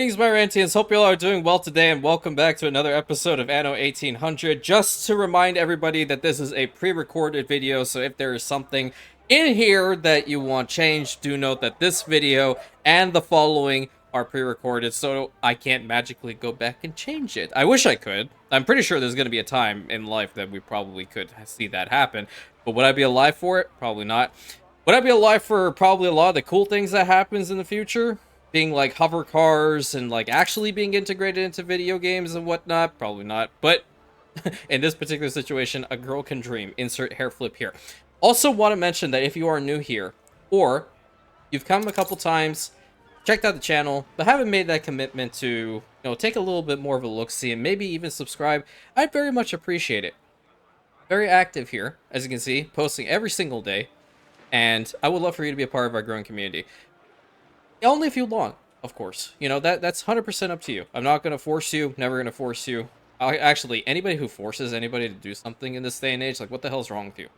Greetings, my Rantians. Hope you all are doing well today, and welcome back to another episode of Anno 1800. Just to remind everybody that this is a pre-recorded video, so if there is something in here that you want changed, do note that this video and the following are pre-recorded, so I can't magically go back and change it. I wish I could. I'm pretty sure there's going to be a time in life that we probably could see that happen, but would I be alive for it? Probably not. Would I be alive for probably a lot of the cool things that happens in the future? Being like hover cars and like actually being integrated into video games and whatnot? Probably not. But in this particular situation, a girl can dream. Insert hair flip here. Also want to mention that if you are new here, or you've come a couple times, checked out the channel, but haven't made that commitment to, take a little bit more of a look-see and maybe even subscribe, I'd very much appreciate it. Very active here, as you can see, posting every single day. And I would love for you to be a part of our growing community. Only if you want, of course. That's 100% up to you. I'm not going to force you, never going to force you. Actually, anybody who forces anybody to do something in this day and age, like, what the hell's wrong with you?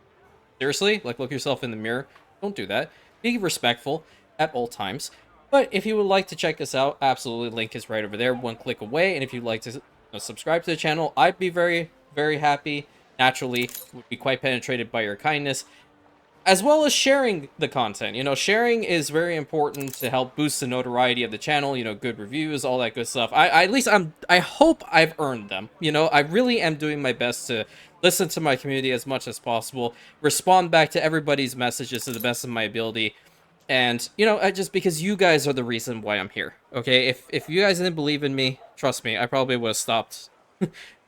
Seriously? Like, look yourself in the mirror. Don't do that. Be respectful at all times. But if you would like to check this out, absolutely, link is right over there, one click away. And if you'd like to subscribe to the channel, I'd be very, very happy. Naturally, would be quite penetrated by your kindness. As well as sharing the content. Sharing is very important to help boost the notoriety of the channel, good reviews, all that good stuff. I hope I've earned them. I really am doing my best to listen to my community as much as possible, respond back to everybody's messages to the best of my ability. And, just because you guys are the reason why I'm here, okay? If you guys didn't believe in me, trust me, I probably would have stopped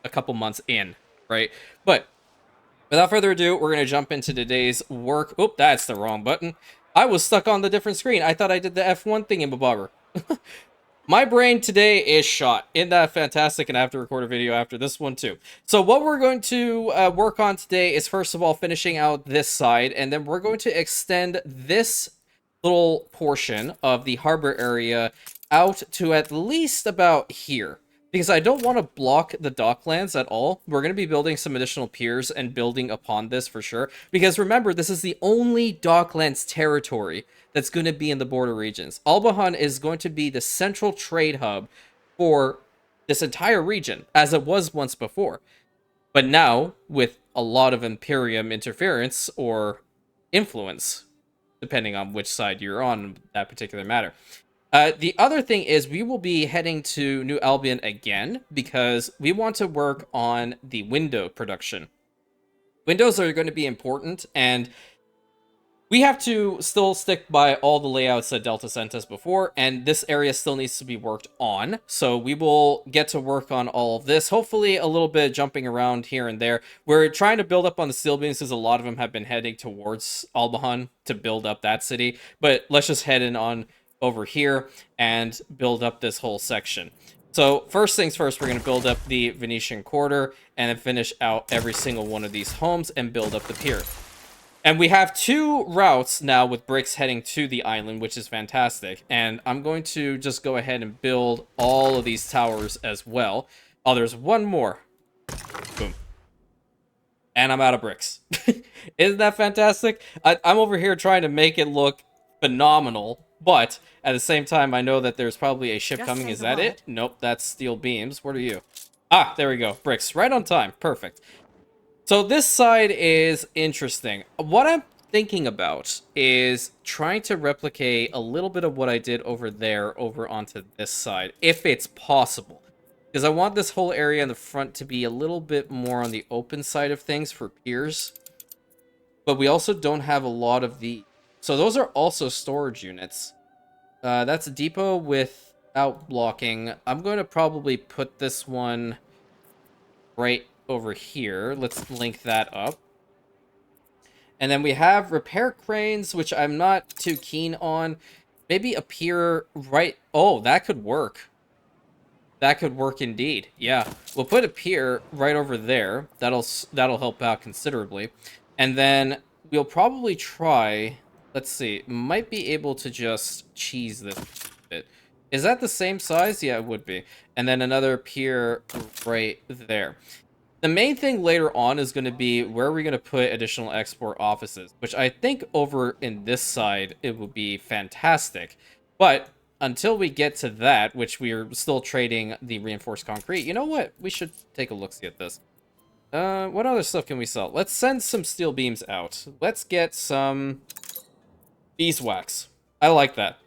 a couple months in, right? But without further ado, we're going to jump into today's work. Oop, that's the wrong button. I was stuck on the different screen. I thought I did the F1 thingamabobber. My brain today is shot. Isn't that fantastic? And I have to record a video after this one too. So what we're going to work on today is, first of all, finishing out this side. And then we're going to extend this little portion of the harbor area out to at least about here. Because I don't want to block the Docklands at all. We're going to be building some additional piers and building upon this for sure. Because remember, this is the only Docklands territory that's going to be in the border regions. Albahan is going to be the central trade hub for this entire region, as it was once before. But now, with a lot of Imperium interference or influence, depending on which side you're on that particular matter. The other thing is we will be heading to New Albion again because we want to work on the window production. Windows are going to be important, and we have to still stick by all the layouts that Delta sent us before, and this area still needs to be worked on. So we will get to work on all of this. Hopefully a little bit jumping around here and there. We're trying to build up on the steel beams because a lot of them have been heading towards Albahan to build up that city. But let's just head in on over here and build up this whole section. So first things first, we're going to build up the Venetian Quarter and then finish out every single one of these homes and build up the pier. And we have two routes now with bricks heading to the island, which is fantastic. And I'm going to just go ahead and build all of these towers as well. Oh, there's one more. Boom. And I'm out of bricks. Isn't that fantastic? I'm over here trying to make it look phenomenal. But at the same time, I know that there's probably a ship coming. Is that it? Nope, that's steel beams. What are you? Ah, there we go. Bricks. Right on time. Perfect. So this side is interesting. What I'm thinking about is trying to replicate a little bit of what I did over there over onto this side, if it's possible. Because I want this whole area in the front to be a little bit more on the open side of things for piers. But we also don't have a lot of the... So those are also storage units. That's a depot without blocking. I'm going to probably put this one right over here. Let's link that up. And then we have repair cranes, which I'm not too keen on. Maybe a pier right... Oh, that could work. That could work indeed. Yeah, we'll put a pier right over there. That'll help out considerably. And then we'll probably try... Let's see, might be able to just cheese this bit. Is that the same size? Yeah, it would be. And then another pier right there. The main thing later on is going to be where we're going to put additional export offices, which I think over in this side, it would be fantastic. But until we get to that, which we're still trading the reinforced concrete, you know what? We should take a look-see at this. What other stuff can we sell? Let's send some steel beams out. Let's get some beeswax. I like that.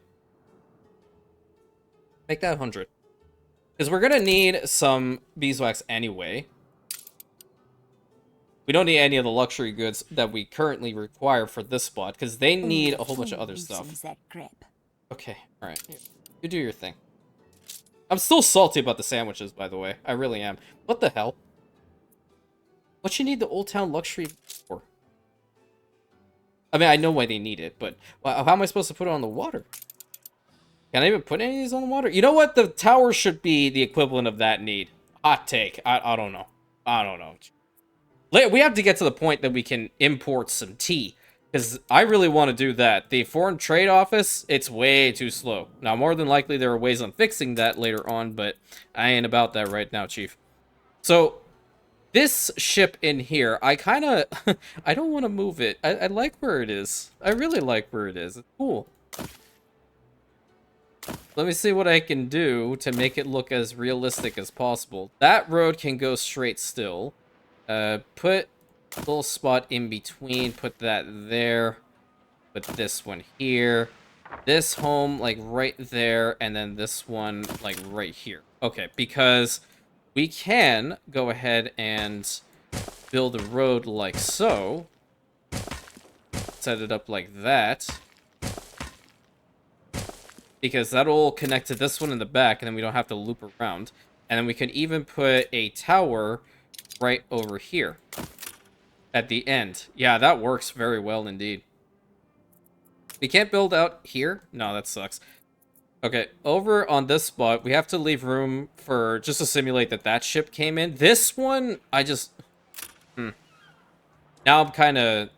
Make that 100. Because we're going to need some beeswax anyway. We don't need any of the luxury goods that we currently require for this spot, because they need a whole bunch of other stuff. Okay, alright. You do your thing. I'm still salty about the sandwiches, by the way. I really am. What the hell? What you need the Old Town luxury for? I mean, I know why they need it, but how am I supposed to put it on the water? Can I even put any of these on the water? You know what? The tower should be the equivalent of that need. Hot take. I don't know. I don't know. We have to get to the point that we can import some tea, because I really want to do that. The Foreign Trade Office, it's way too slow. Now, more than likely, there are ways on fixing that later on, but I ain't about that right now, Chief. So, this ship in here, I kind of... I don't want to move it. I like where it is. I really like where it is. It's cool. Let me see what I can do to make it look as realistic as possible. That road can go straight still. Put a little spot in between. Put that there. Put this one here. This home, like, right there. And then this one, like, right here. Okay, because we can go ahead and build a road like so. Set it up like that. Because that'll connect to this one in the back, and then we don't have to loop around. And then we can even put a tower right over here at the end. Yeah, that works very well indeed. We can't build out here? No, that sucks. Okay, over on this spot, we have to leave room for, just to simulate that that ship came in. This one, I just... Now I'm kind of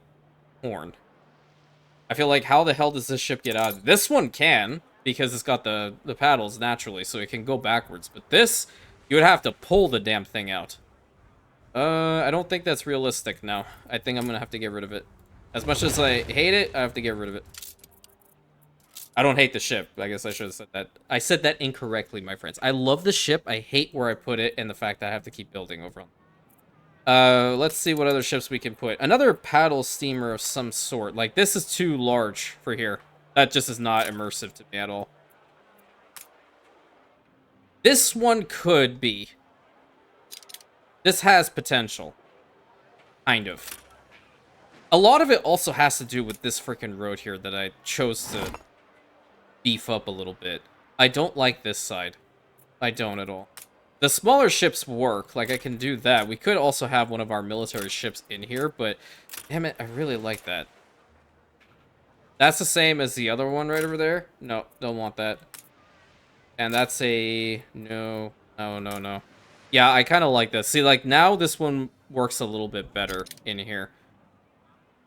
torn. I feel like, how the hell does this ship get out? This one can, because it's got the paddles naturally, so it can go backwards. But this, you would have to pull the damn thing out. I don't think that's realistic now. I think I'm gonna have to get rid of it. As much as I hate it, I have to get rid of it. I don't hate the ship. I guess I should have said that. I said that incorrectly, my friends. I love the ship. I hate where I put it and the fact that I have to keep building over on. Let's see what other ships we can put. Another paddle steamer of some sort. Like, this is too large for here. That just is not immersive to me at all. This one could be. This has potential. Kind of. A lot of it also has to do with this freaking road here that I chose to beef up a little bit. I don't like this side. I don't at all. The smaller ships work. Like, I can do that. We could also have one of our military ships in here, but damn it, I really like that. That's the same as the other one right over there. No, don't want that. And that's a... No. No, no, no. Yeah, I kind of like this. See, like, now this one works a little bit better in here,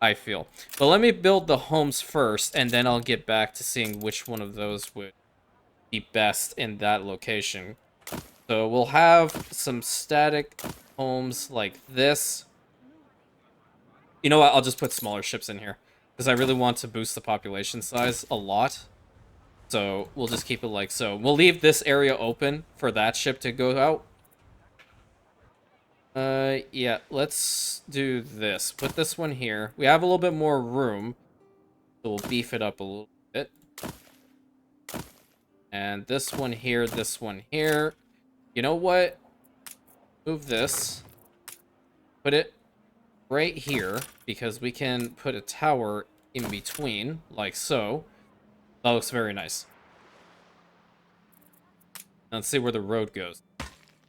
I feel. But let me build the homes first, and then I'll get back to seeing which one of those would be best in that location. So we'll have some static homes like this. You know what? I'll just put smaller ships in here, because I really want to boost the population size a lot. So we'll just keep it like so. We'll leave this area open for that ship to go out. Yeah, let's do this. Put this one here. We have a little bit more room, so we'll beef it up a little bit. And this one here, this one here. You know what? Move this. Put it right here, because we can put a tower in between, like so. That looks very nice. Let's see where the road goes.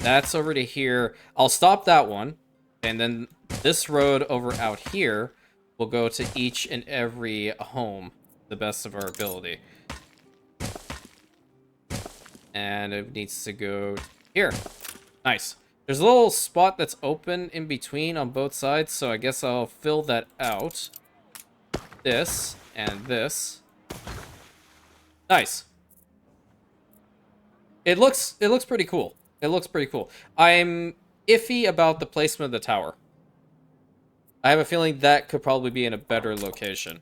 That's over to here. I'll stop that one. And then this road over out here will go to each and every home, the best of our ability. And it needs to go here. Nice. There's a little spot that's open in between on both sides, so I guess I'll fill that out. This and this. Nice. It looks pretty cool. It looks pretty cool. I'm iffy about the placement of the tower. I have a feeling that could probably be in a better location.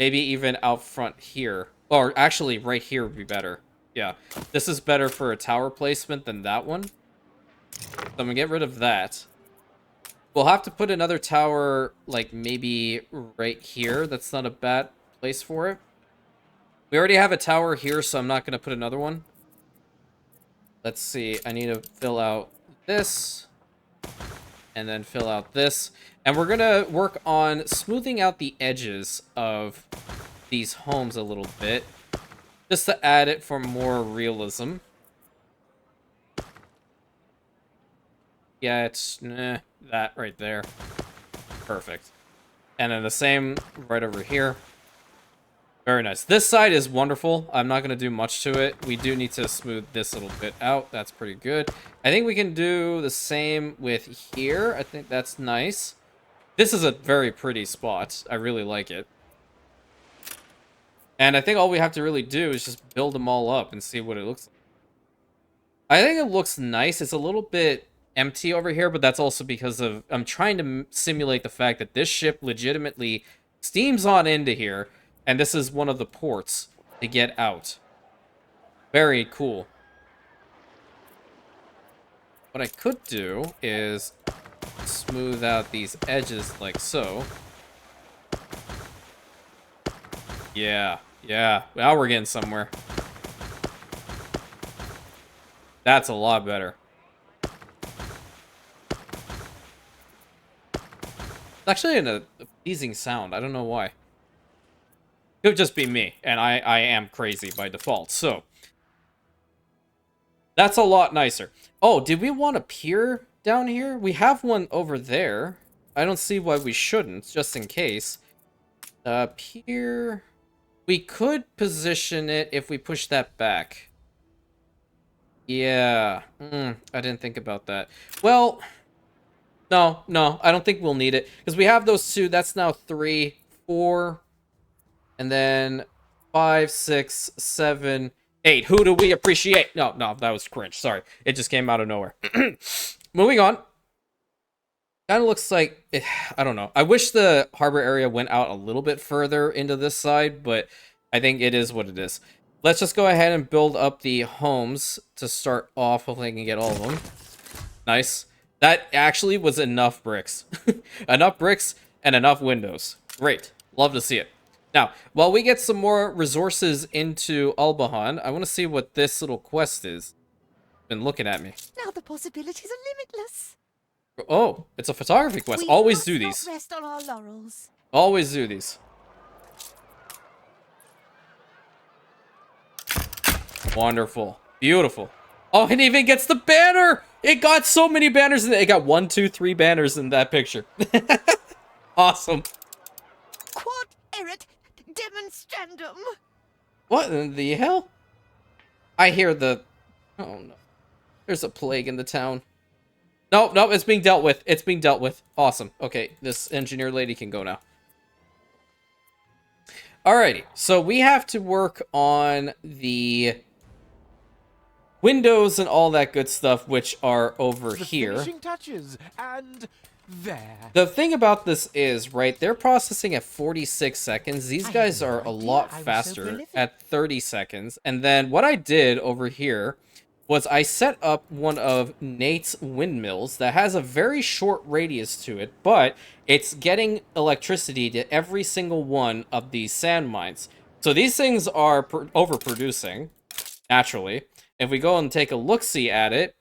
Maybe even out front here. Or actually, right here would be better. Yeah, this is better for a tower placement than that one. So I'm gonna get rid of that. We'll have to put another tower, like, maybe right here. That's not a bad place for it. We already have a tower here, so I'm not gonna put another one. Let's see, I need to fill out this. And then fill out this. And we're gonna work on smoothing out the edges of these homes a little bit, just to add it for more realism. Yeah, it's that right there. Perfect. And then the same right over here. Very nice. This side is wonderful. I'm not going to do much to it. We do need to smooth this little bit out. That's pretty good. I think we can do the same with here. I think that's nice. This is a very pretty spot. I really like it. And I think all we have to really do is just build them all up and see what it looks like. I think it looks nice. It's a little bit empty over here, but that's also because of I'm trying to simulate the fact that this ship legitimately steams on into here, and this is one of the ports to get out. Very cool. What I could do is smooth out these edges like so. Yeah. Now we're getting somewhere. That's a lot better. It's actually a pleasing sound. I don't know why. Could just be me, and I am crazy by default. So that's a lot nicer. Oh, did we want a pier down here? We have one over there. I don't see why we shouldn't, just in case. Pier. We could position it if we push that back. Yeah. I didn't think about that. Well, no, I don't think we'll need it. Because we have those two. That's now 3, 4, and then 5, 6, 7, 8. Who do we appreciate? No, that was cringe. Sorry. It just came out of nowhere. Moving on. Kind of looks like, I don't know. I wish the harbor area went out a little bit further into this side, but I think it is what it is. Let's just go ahead and build up the homes to start off. Hopefully I can get all of them. Nice. That actually was enough bricks. Enough bricks and enough windows. Great. Love to see it. Now, while we get some more resources into Albahan, I want to see what this little quest is. Been looking at me. Now the possibilities are limitless. Oh, it's a photography quest. Always do these. Rest on our laurels. Always do these. Wonderful. Beautiful. Oh, it even gets the banner! It got so many banners in it. It got 1, 2, 3 banners in that picture. Awesome. Quod erit demonstrandum. What in the hell? I hear the... Oh, no. There's a plague in the town. No, it's being dealt with. It's being dealt with. Awesome. Okay, this engineer lady can go now. Alrighty, so we have to work on the windows and all that good stuff, which are over here. Finishing touches, and there. The thing about this is, right, they're processing at 46 seconds. These guys are a lot faster at 30 seconds. And then what I did over here was I set up one of Nate's windmills that has a very short radius to it, but it's getting electricity to every single one of these sand mines. So these things are overproducing, naturally. If we go and take a look-see at it,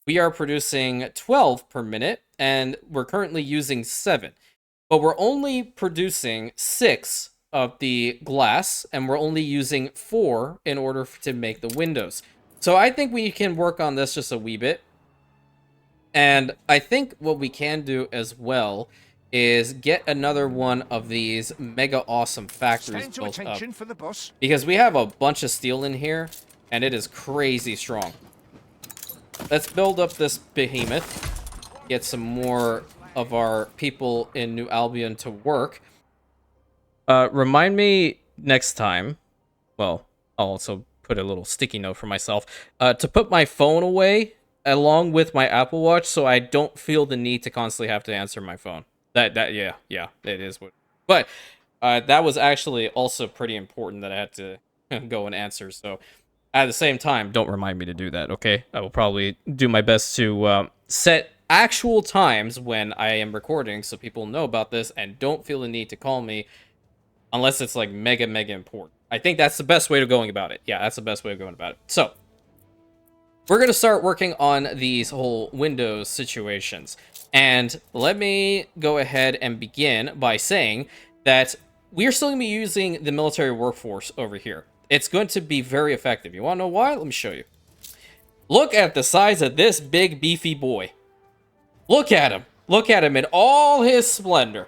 we are producing 12 per minute, and we're currently using 7. But we're only producing 6 of the glass, and we're only using 4 in order to make the windows. So I think we can work on this just a wee bit. And I think what we can do as well is get another one of these mega awesome factories built up. For the boss. Because we have a bunch of steel in here, and it is crazy strong. Let's build up this behemoth. Get some more of our people in New Albion to work. Remind me next time. Well, I'll also put a little sticky note for myself to put my phone away along with my Apple Watch, so I don't feel the need to constantly have to answer my phone. Yeah, it is what. But that was actually also pretty important that I had to go and answer. So at the same time, don't remind me to do that, okay? I will probably do my best to set actual times when I am recording so people know about this and don't feel the need to call me unless it's like mega important. I think that's the best way of going about it. Yeah, that's the best way of going about it. So we're going to start working on these whole Windows situations. And let me go ahead and begin by saying that we are still going to be using the military workforce over here. It's going to be very effective. You want to know why? Let me show you. Look at the size of this big, beefy boy. Look at him. Look at him in all his splendor.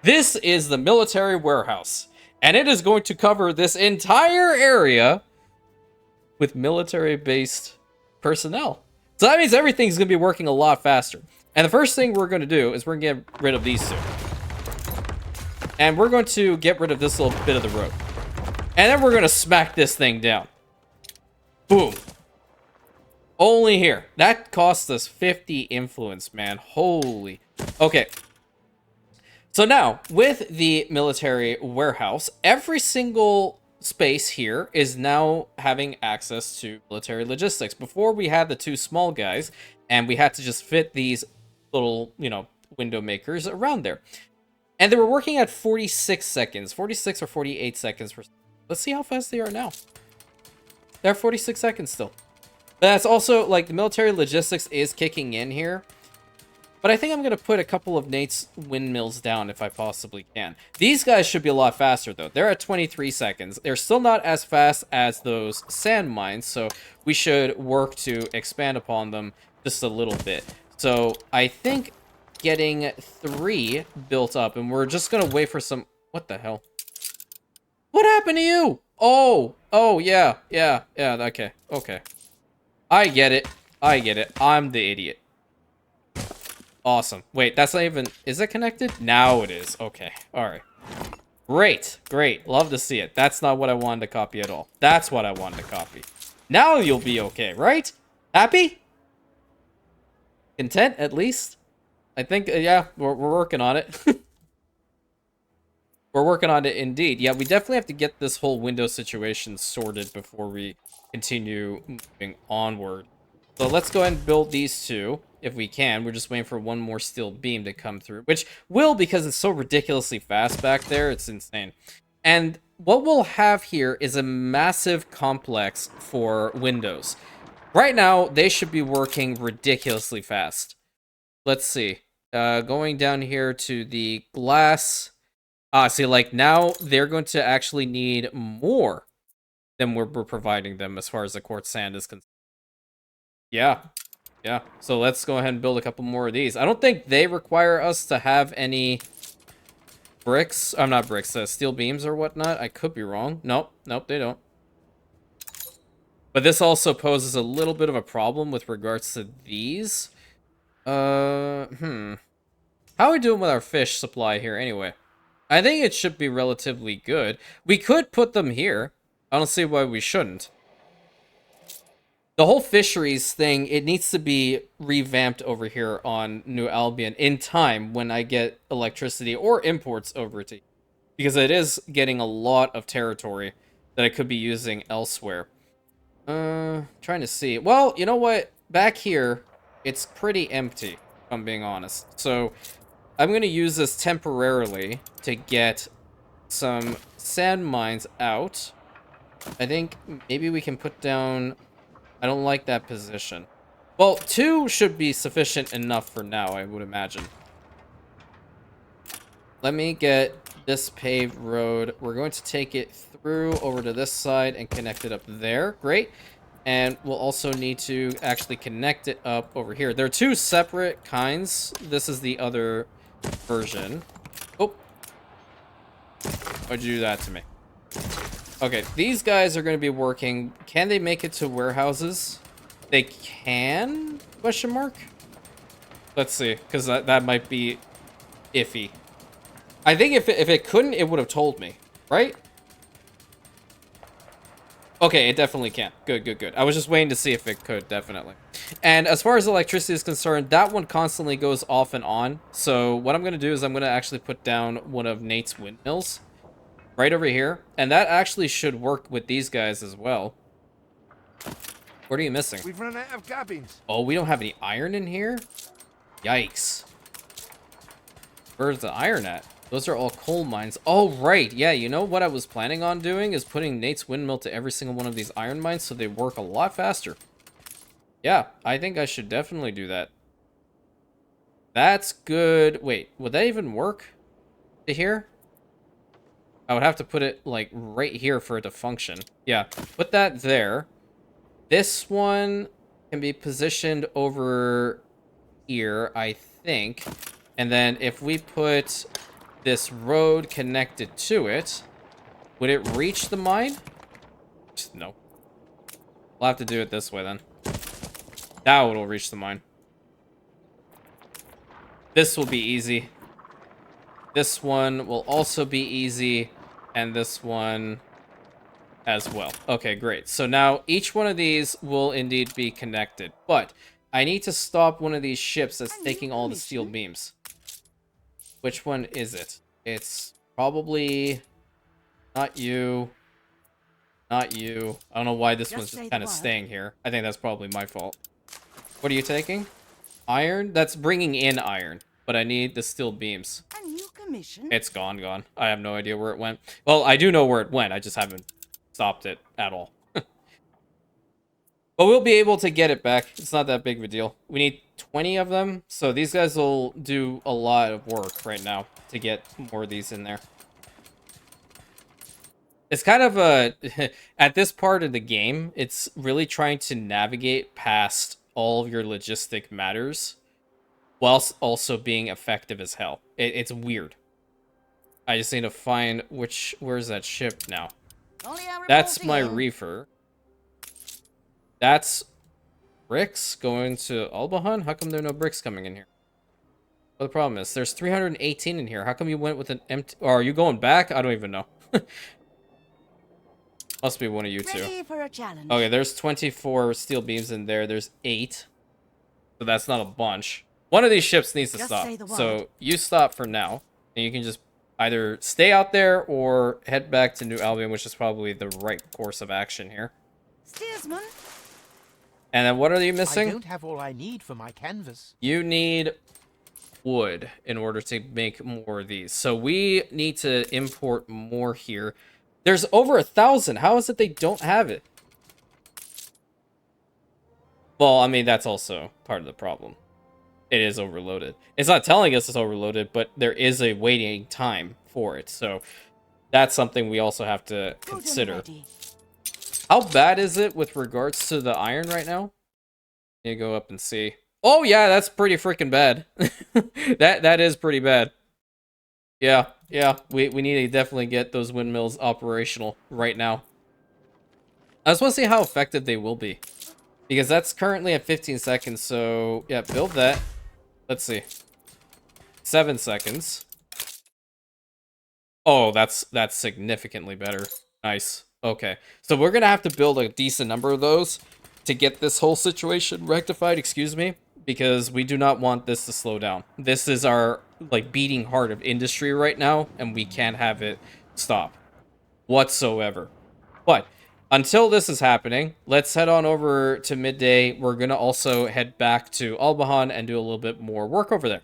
This is the military warehouse. And it is going to cover this entire area with military-based personnel. So that means everything's going to be working a lot faster. And the first thing we're going to do is we're going to get rid of these two. And we're going to get rid of this little bit of the road. And then we're going to smack this thing down. Boom. Only here. That cost us 50 influence, man. Holy. Okay. So now, with the military warehouse, every single space here is now having access to military logistics. Before, we had the two small guys, and we had to just fit these little, window makers around there. And they were working at 46 seconds. 46 or 48 seconds. Let's see how fast they are now. They're 46 seconds still. But that's also, like, the military logistics is kicking in here. But I think I'm going to put a couple of Nate's windmills down if I possibly can. These guys should be a lot faster, though. They're at 23 seconds. They're still not as fast as those sand mines, so we should work to expand upon them just a little bit. So I think getting 3 built up, and we're just going to wait for some... What the hell? What happened to you? Oh, yeah, okay. I get it. I'm the idiot. Awesome. Wait, that's not even... Is it connected? Now it is. Okay. Alright. Great. Love to see it. That's not what I wanted to copy at all. That's what I wanted to copy. Now you'll be okay, right? Happy? Content, at least? I think, yeah, we're working on it. We're working on it indeed. Yeah, we definitely have to get this whole window situation sorted before we continue moving onward. So let's go ahead and build these two, if we can. We're just waiting for one more steel beam to come through, which will, because it's so ridiculously fast back there. It's insane. And what we'll have here is a massive complex for windows. Right now, they should be working ridiculously fast. Let's see. Going down here to the glass. See, like, now they're going to actually need more than we're providing them as far as the quartz sand is concerned. Yeah. So let's go ahead and build a couple more of these. I don't think they require us to have any bricks. I'm not bricks, steel beams or whatnot. I could be wrong. Nope, they don't. But this also poses a little bit of a problem with regards to these. How are we doing with our fish supply here anyway? I think it should be relatively good. We could put them here. I don't see why we shouldn't. The whole fisheries thing, it needs to be revamped over here on New Albion in time when I get electricity or imports over to you. Because it is getting a lot of territory that I could be using elsewhere. Trying to see. Well, you know what? Back here, it's pretty empty, if I'm being honest. So I'm going to use this temporarily to get some sand mines out. I think maybe we can put down... I don't like that position. Well, 2 should be sufficient enough for now, I would imagine. Let me get this paved road. We're going to take it through over to this side and connect it up there. Great. And we'll also need to actually connect it up over here. There are 2 separate kinds. This is the other version. Oh. Why'd you do that to me? Okay, these guys are going to be working. Can they make it to warehouses? They can? Question mark? Let's see, because that might be iffy. I think if it couldn't, it would have told me, right? Okay, it definitely can. Good. I was just waiting to see if it could, definitely. And as far as electricity is concerned, that one constantly goes off and on. So what I'm going to do is I'm going to actually put down one of Nate's windmills. right over here. And that actually should work with these guys as well. What are you missing? We've run out of cabins. Oh, we don't have any iron in here? Yikes. Where's the iron at? Those are all coal mines. Oh, right. Yeah, you know what I was planning on doing is putting Nate's windmill to every single one of these iron mines so they work a lot faster. Yeah, I think I should definitely do that. That's good. Wait, would that even work to here? I would have to put it, like, right here for it to function. Yeah, put that there. This one can be positioned over here, I think. And then if we put this road connected to it, would it reach the mine? No. We'll have to do it this way then. Now it'll reach the mine. This will be easy. This one will also be easy. And this one as well. Okay, great. So now each one of these will indeed be connected. But I need to stop one of these ships that's taking all the steel beams. Which one is it? It's probably not you. Not you. I don't know why this one's just kind of staying here. I think that's probably my fault. What are you taking? Iron? That's bringing in iron. But I need the steel beams. A new commission? It's gone. I have no idea where it went. Well, I do know where it went. I just haven't stopped it at all. But we'll be able to get it back. It's not that big of a deal. We need 20 of them. So these guys will do a lot of work right now to get more of these in there. It's kind of a... At this part of the game, it's really trying to navigate past all of your logistic matters whilst also being effective as hell. It's weird. I just need to find where's that ship now? That's my reefer. That's bricks going to Albahan? How come there are no bricks coming in here? Well, the problem is there's 318 in here. How come you went with an empty... Or are you going back? I don't even know. Must be one of you two. Ready for a challenge. Okay, there's 24 steel beams in there. There's 8. So that's not a bunch. One of these ships needs to stop. So you stop for now. And you can just either stay out there or head back to New Albion, which is probably the right course of action here. Steersman. And then what are you missing? I don't have all I need for my canvas. You need wood in order to make more of these. So we need to import more here. There's over 1,000. How is it they don't have it? Well, I mean, that's also part of the problem. It is overloaded. It's not telling us it's overloaded, but there is a waiting time for it. So that's something we also have to consider. How bad is it with regards to the iron right now? You go up and see. Oh yeah, that's pretty freaking bad. that is pretty bad. Yeah, we need to definitely get those windmills operational right now. I just want to see how effective they will be. Because that's currently at 15 seconds, so yeah, build that. Let's see. 7 seconds. Oh, that's significantly better. Nice. Okay, so we're gonna have to build a decent number of those to get this whole situation rectified, excuse me, because we do not want this to slow down. This is our, like, beating heart of industry right now, and we can't have it stop whatsoever. But until this is happening, let's head on over to midday. We're gonna also head back to Albahan and do a little bit more work over there.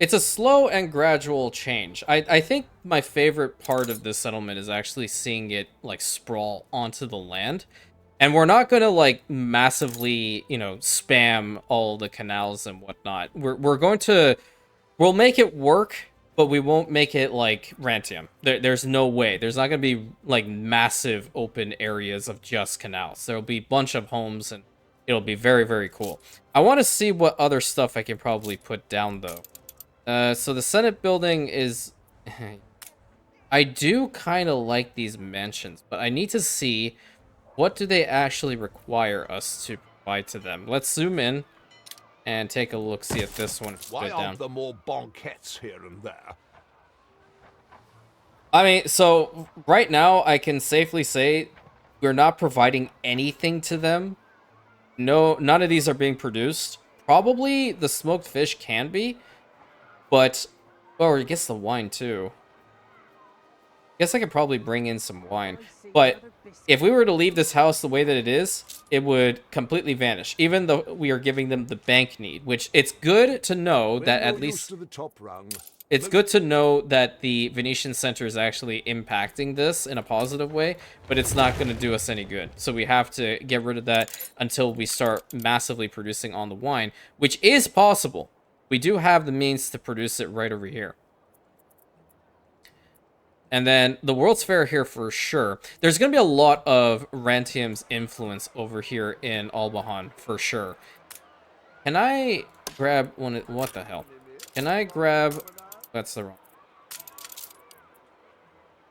It's a slow and gradual change. I think my favorite part of this settlement is actually seeing it, like, sprawl onto the land. And we're not going to, like, massively, you know, spam all the canals and whatnot. We're going to... We'll make it work, but we won't make it like Rantian. There's no way. There's not going to be, like, massive open areas of just canals. There'll be a bunch of homes, and it'll be very, very cool. I want to see what other stuff I can probably put down, though. So the Senate building is... I do kind of like these mansions, but I need to see what do they actually require us to provide to them. Let's zoom in and take a look, see if this one... Why aren't there more banquettes here and there? I mean, so right now I can safely say we're not providing anything to them. No, none of these are being produced. Probably the smoked fish can be. But, or I guess the wine too. Guess I could probably bring in some wine. But if we were to leave this house the way that it is, it would completely vanish. Even though we are giving them the bank need, which it's good to know We're that no at use least... to the top rung. It's good to know that the Venetian Center is actually impacting this in a positive way, but it's not going to do us any good. So we have to get rid of that until we start massively producing on the wine, which is possible. We do have the means to produce it right over here. And then the World's Fair here for sure. There's going to be a lot of Rantian's influence over here in Albahan for sure. Can I grab one? What the hell? Can I grab... That's the wrong...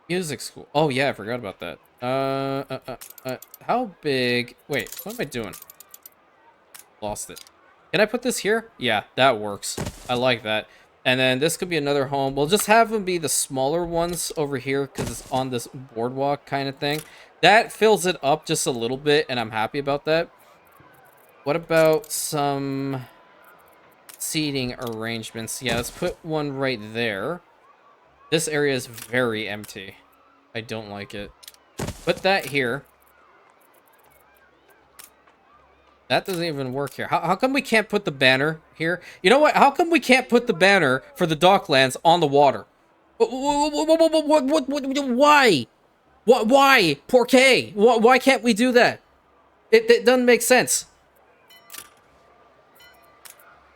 Music school. Oh yeah, I forgot about that. How big... Wait, what am I doing? Lost it. Can I put this here? Yeah, that works. I like that. And then this could be another home. We'll just have them be the smaller ones over here because it's on this boardwalk kind of thing. That fills it up just a little bit, and I'm happy about that. What about some seating arrangements? Yeah, let's put one right there. This area is very empty. I don't like it. Put that here. That doesn't even work here. How come we can't put the banner here? You know what? How come we can't put the banner for the Docklands on the water? Why? Why? Porque? Why can't we do that? It doesn't make sense.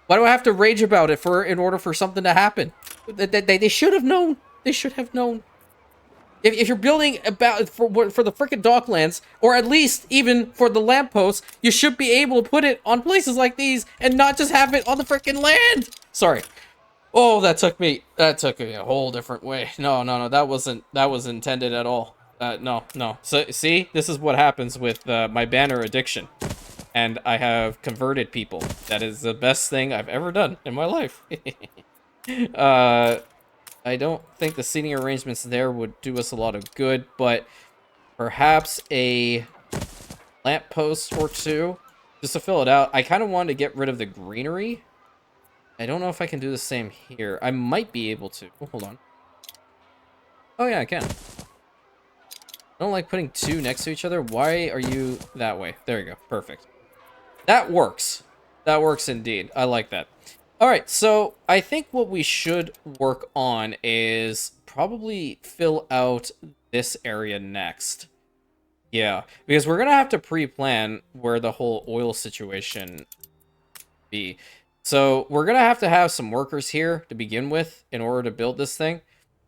Why do I have to rage about it in order for something to happen? They should have known. They should have known. If you're building about for the frickin' Docklands, or at least even for the lampposts, you should be able to put it on places like these and not just have it on the frickin' land. Sorry. Oh, that took me a whole different way. No, that wasn't intended at all. No. So see, this is what happens with my banner addiction, and I have converted people. That is the best thing I've ever done in my life. I don't think the seating arrangements there would do us a lot of good, but perhaps a lamppost or two just to fill it out. I kind of wanted to get rid of the greenery. I don't know if I can do the same here. I might be able to. Oh, hold on. Oh, yeah, I can. I don't like putting two next to each other. Why are you that way? There you go. Perfect. That works. That works indeed. I like that. All right, so I think what we should work on is probably fill out this area next. Yeah, because we're going to have to pre-plan where the whole oil situation be. So we're going to have some workers here to begin with in order to build this thing.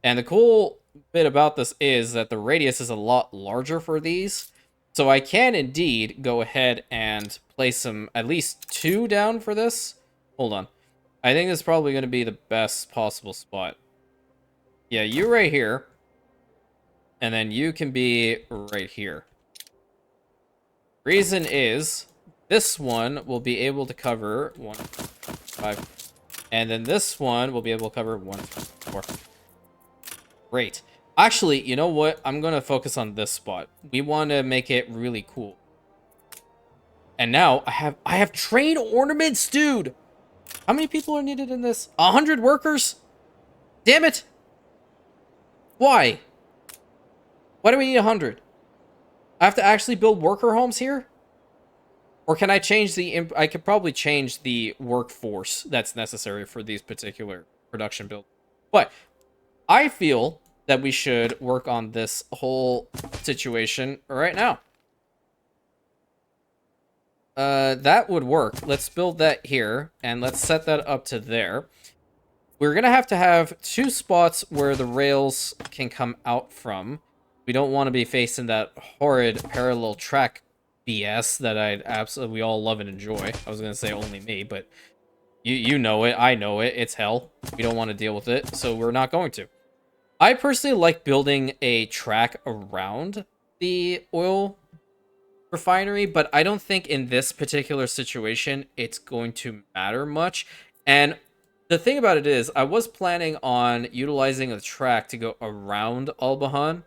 And the cool bit about this is that the radius is a lot larger for these. So I can indeed go ahead and place some, at least two down for this. Hold on. I think this is probably going to be the best possible spot. Yeah, you right here. And then you can be right here. Reason is, this one will be able to cover 1, 5. And then this one will be able to cover 1, 4. Great. Actually, you know what? I'm going to focus on this spot. We want to make it really cool. And now I have train ornaments, dude. How many people are needed in this? 100 workers? Damn it! Why? Why do we need 100? I have to actually build worker homes here? Or can I change the... I could probably change the workforce that's necessary for these particular production builds. But I feel that we should work on this whole situation right now. That would work. Let's build that here, and let's set that up to there. We're gonna have to have two spots where the rails can come out from. We don't want to be facing that horrid parallel track BS that we all love and enjoy. I was gonna say only me, but you know it, I know it, it's hell. We don't want to deal with it, so we're not going to. I personally like building a track around the oil refinery, but I don't think in this particular situation it's going to matter much. And the thing about it is, I was planning on utilizing a track to go around Albahan,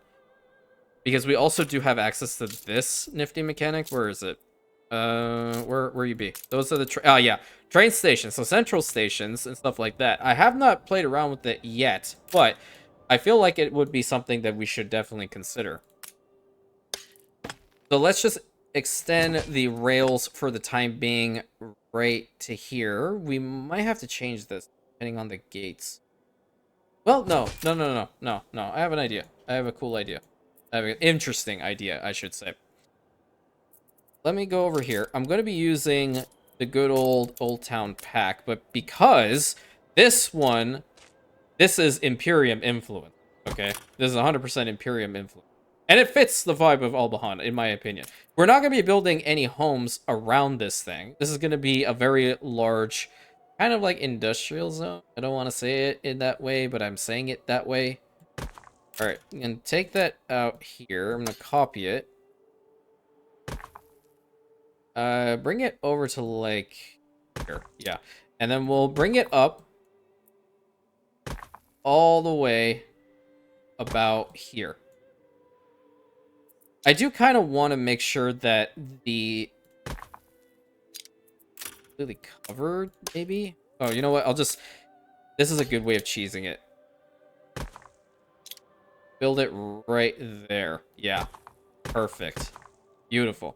because we also do have access to this nifty mechanic. Where is it? Where you be? Those are the yeah, train stations, so central stations and stuff like that. I have not played around with it yet, but I feel like it would be something that we should definitely consider. So let's just extend the rails for the time being right to here. We might have to change this depending on the gates. Well, no. I have an idea. I have a cool idea. I have an interesting idea, I should say. Let me go over here. I'm going to be using the good Old Town pack, but because this is Imperium influence, okay? This is 100% Imperium influence. And it fits the vibe of Albahan, in my opinion. We're not going to be building any homes around this thing. This is going to be a very large, kind of like industrial zone. I don't want to say it in that way, but I'm saying it that way. All right, I'm going to take that out here. I'm going to copy it. Bring it over to like here. Yeah. And then we'll bring it up all the way about here. I do kind of want to make sure that the completely covered, maybe. Oh, you know what? This is a good way of cheesing it. Build it right there. Yeah. Perfect. Beautiful.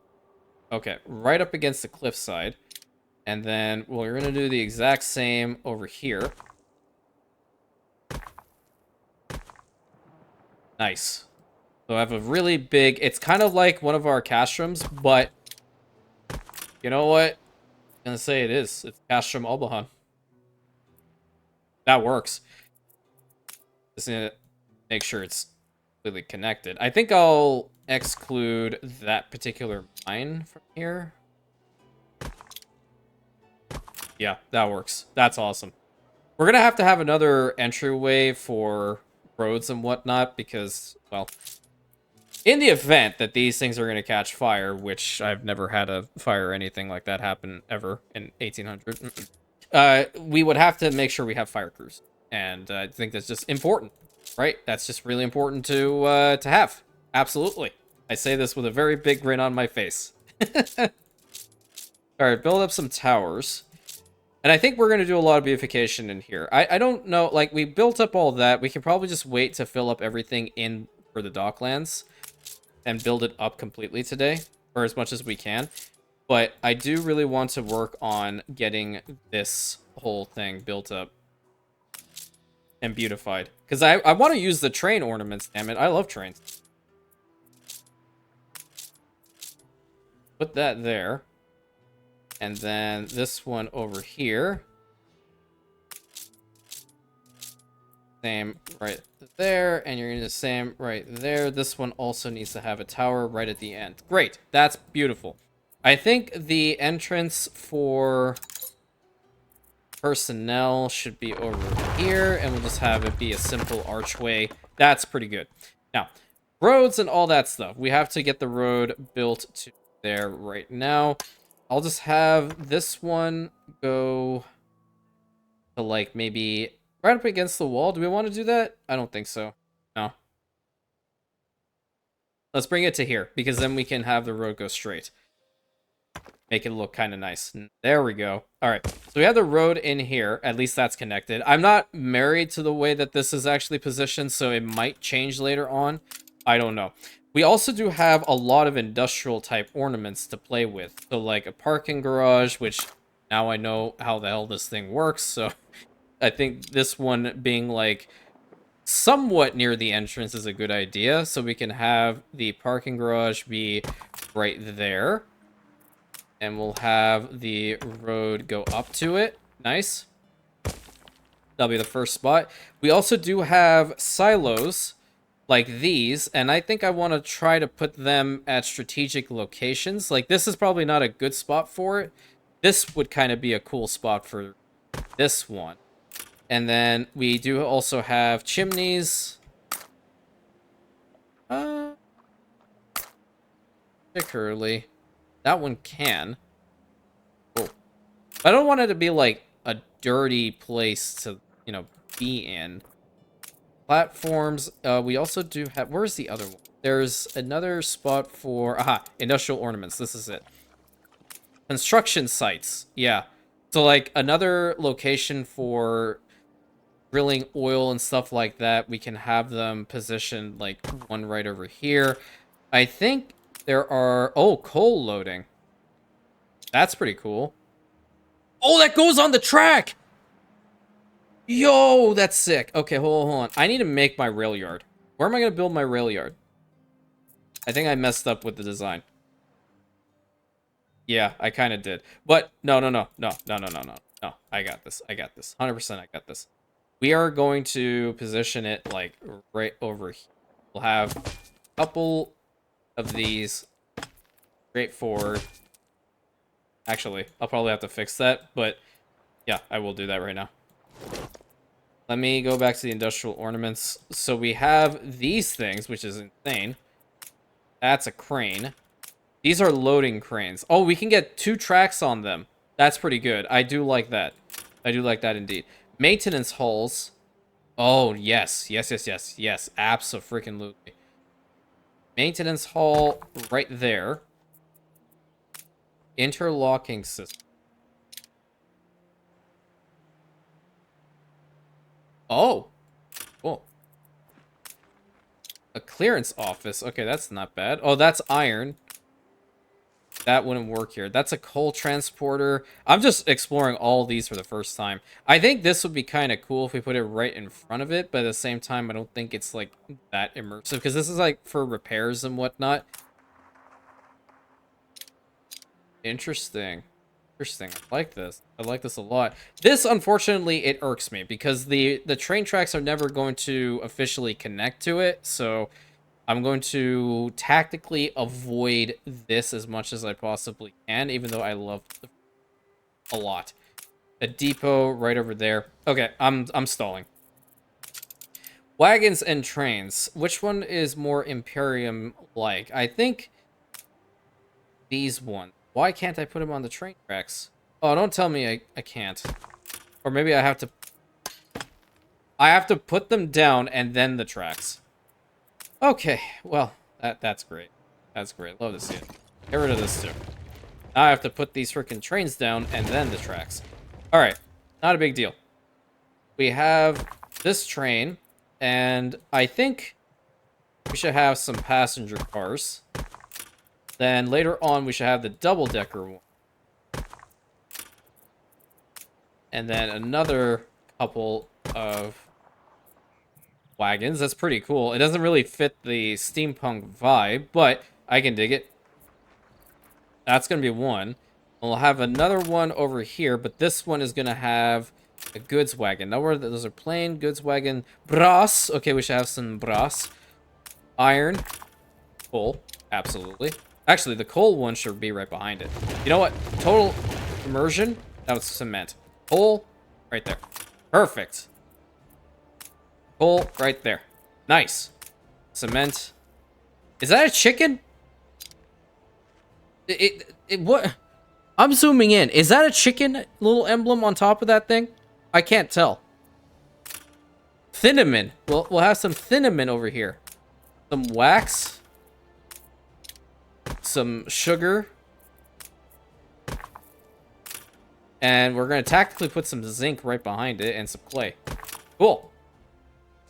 Okay, right up against the cliffside. And then we're going to do the exact same over here. Nice. So I have a really big... It's kind of like one of our castrums, but... You know what? I'm going to say it is. It's Castrum Albahan. That works. Just going to make sure it's completely connected. I think I'll exclude that particular mine from here. Yeah, that works. That's awesome. We're going to have another entryway for roads and whatnot because, well, in the event that these things are going to catch fire, which I've never had a fire or anything like that happen ever in 1800, we would have to make sure we have fire crews. And I think that's just important, right? That's just really important to have. Absolutely. I say this with a very big grin on my face. All right, build up some towers. And I think we're going to do a lot of beautification in here. I don't know, like, we built up all that. We can probably just wait to fill up everything in for the Docklands and build it up completely today, or as much as we can. But I do really want to work on getting this whole thing built up and beautified. Because I want to use the train ornaments, damn it. I love trains. Put that there. And then this one over here. Same right there. And you're going to do the same right there. This one also needs to have a tower right at the end. Great. That's beautiful. I think the entrance for personnel should be over here. And we'll just have it be a simple archway. That's pretty good. Now, roads and all that stuff. We have to get the road built to there right now. I'll just have this one go to, like, maybe right up against the wall. Do we want to do that? I don't think so. No. Let's bring it to here, because then we can have the road go straight. Make it look kind of nice. There we go. All right. So we have the road in here. At least that's connected. I'm not married to the way that this is actually positioned, so it might change later on. I don't know. We also do have a lot of industrial type ornaments to play with. So like a parking garage, which now I know how the hell this thing works. So I think this one being like somewhat near the entrance is a good idea. So we can have the parking garage be right there. And we'll have the road go up to it. Nice. That'll be the first spot. We also do have silos like these, and I think I want to try to put them at strategic locations. Like, this is probably not a good spot for it. This would kind of be a cool spot for this one. And then we do also have chimneys. Particularly, that one can. Oh. I don't want it to be like a dirty place to, you know, be in. Platforms, we also do have... Where's the other one? There's another spot for... Aha, industrial ornaments. This is it. Construction sites. Yeah. So, like, another location for drilling oil and stuff like that, we can have them positioned like one right over here. I think there are... Oh, coal loading. That's pretty cool. Oh, that goes on the track! Yo, that's sick. Okay, hold on. I need to make my rail yard. Where am I going to build my rail yard? I think I messed up with the design. Yeah, I kind of did. But no. I got this. 100% I got this. We are going to position it like right over here. We'll have a couple of these straightforward. Actually, I'll probably have to fix that, but yeah, I will do that right now. Let me go back to the industrial ornaments. So we have these things, which is insane. That's a crane. These are loading cranes. Oh, we can get 2 tracks on them. That's pretty good. I do like that. I do like that indeed. Maintenance hulls. Oh, yes. Yes. Abso-freaking-lutely. Maintenance hull right there. Interlocking system. Oh. Cool. A clearance office. Okay, that's not bad. Oh, that's iron. That wouldn't work here. That's a coal transporter. I'm just exploring all these for the first time. I think this would be kind of cool if we put it right in front of it, but at the same time, I don't think it's like that immersive because this is like for repairs and whatnot. Interesting. I like this. I like this a lot. This, unfortunately, it irks me because the train tracks are never going to officially connect to it, so I'm going to tactically avoid this as much as I possibly can, even though I love it a lot. A depot right over there. Okay, I'm stalling. Wagons and trains. Which one is more Imperium-like? I think these ones. Why can't I put them on the train tracks? Oh, don't tell me I can't. Or maybe I have to... I have to put them down and then the tracks. Okay, well, that's great. That's great. Love to see it. Get rid of this too. Now I have to put these freaking trains down and then the tracks. Alright, not a big deal. We have this train, and I think we should have some passenger cars. Then later on, we should have the double-decker one. And then another couple of wagons. That's pretty cool. It doesn't really fit the steampunk vibe, but I can dig it. That's going to be one. We'll have another one over here, but this one is going to have a goods wagon. Now, those are plain goods wagon. Brass. Okay, we should have some brass. Iron. Coal. Absolutely. Actually, the coal one should be right behind it. You know what? Total immersion. That was cement. Coal right there. Perfect. Coal right there. Nice. Cement. Is that a chicken? What? I'm zooming in. Is that a chicken little emblem on top of that thing? I can't tell. Cinnamon. We'll have some cinnamon over here. Some wax. Some sugar. And we're going to tactically put some zinc right behind it and some clay. Cool.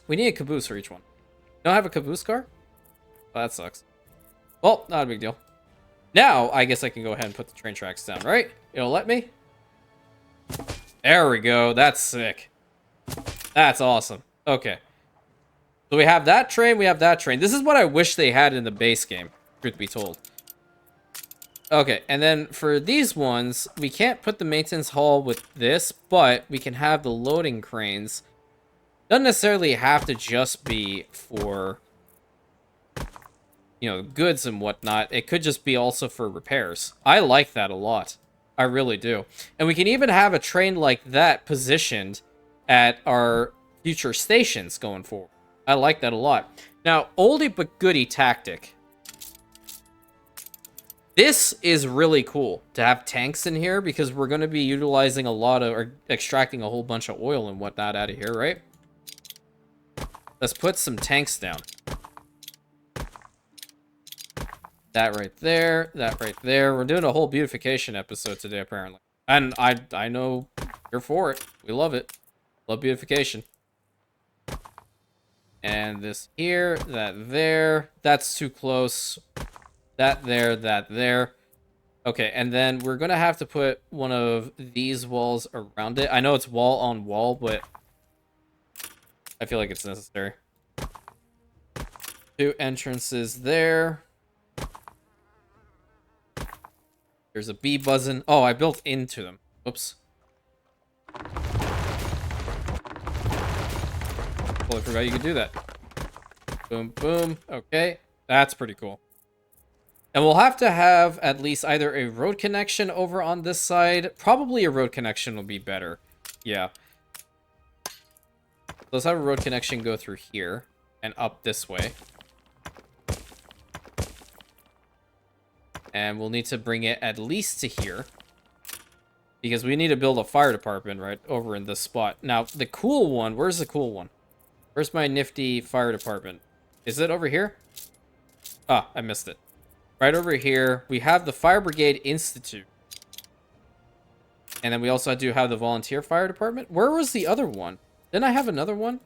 We need a caboose for each one. Don't have a caboose car? Oh, that sucks. Well, not a big deal. Now, I guess I can go ahead and put the train tracks down, right? It'll let me? There we go. That's sick. That's awesome. Okay. So we have that train, we have that train. This is what I wish they had in the base game, truth be told. Okay, and then for these ones, we can't put the maintenance hall with this, but we can have the loading cranes. Doesn't necessarily have to just be for, you know, goods and whatnot. It could just be also for repairs. I like that a lot. I really do. And we can even have a train like that positioned at our future stations going forward. I like that a lot. Now, oldie but goodie tactic. This is really cool to have tanks in here because we're going to be utilizing a lot of, or extracting a whole bunch of oil and whatnot out of here, right? Let's put some tanks down. That right there, that right there. We're doing a whole beautification episode today, apparently. And I know you're for it. We love it. Love beautification. And this here, that there. That's too close. That there, that there. Okay, and then we're gonna have to put one of these walls around it. I know it's wall on wall, but I feel like it's necessary. 2 entrances there. There's a bee buzzing. Oh, I built into them. Oops. Totally forgot you could do that. Boom, boom. Okay, that's pretty cool. And we'll have to have at least either a road connection over on this side. Probably a road connection will be better. Yeah. Let's have a road connection go through here and up this way. And we'll need to bring it at least to here. Because we need to build a fire department right over in this spot. Now, the cool one, where's the cool one? Where's my nifty fire department? Is it over here? Ah, I missed it. Right over here, we have the Fire Brigade Institute. And then we also do have the Volunteer Fire Department. Where was the other one? Didn't I have another one?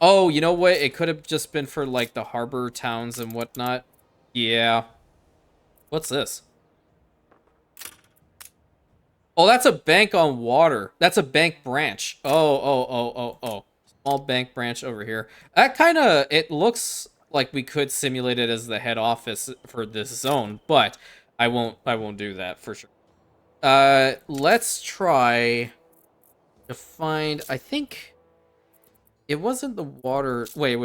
Oh, you know what? It could have just been for, like, the harbor towns and whatnot. Yeah. What's this? Oh, that's a bank on water. That's a bank branch. Oh. Small bank branch over here. That kind of, it looks like we could simulate it as the head office for this zone, but I won't do that for sure. Let's try to find, I think it wasn't the water. Wait.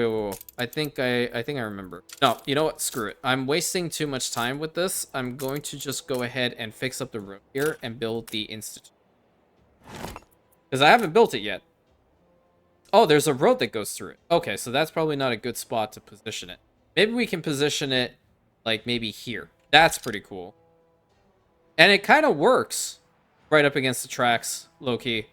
I think I remember. No, you know what? Screw it. I'm wasting too much time with this. I'm going to just go ahead and fix up the road here and build the institute. Because I haven't built it yet. Oh, there's a road that goes through it. Okay, so that's probably not a good spot to position it. Maybe we can position it, like, maybe here. That's pretty cool. And it kind of works right up against the tracks, low-key.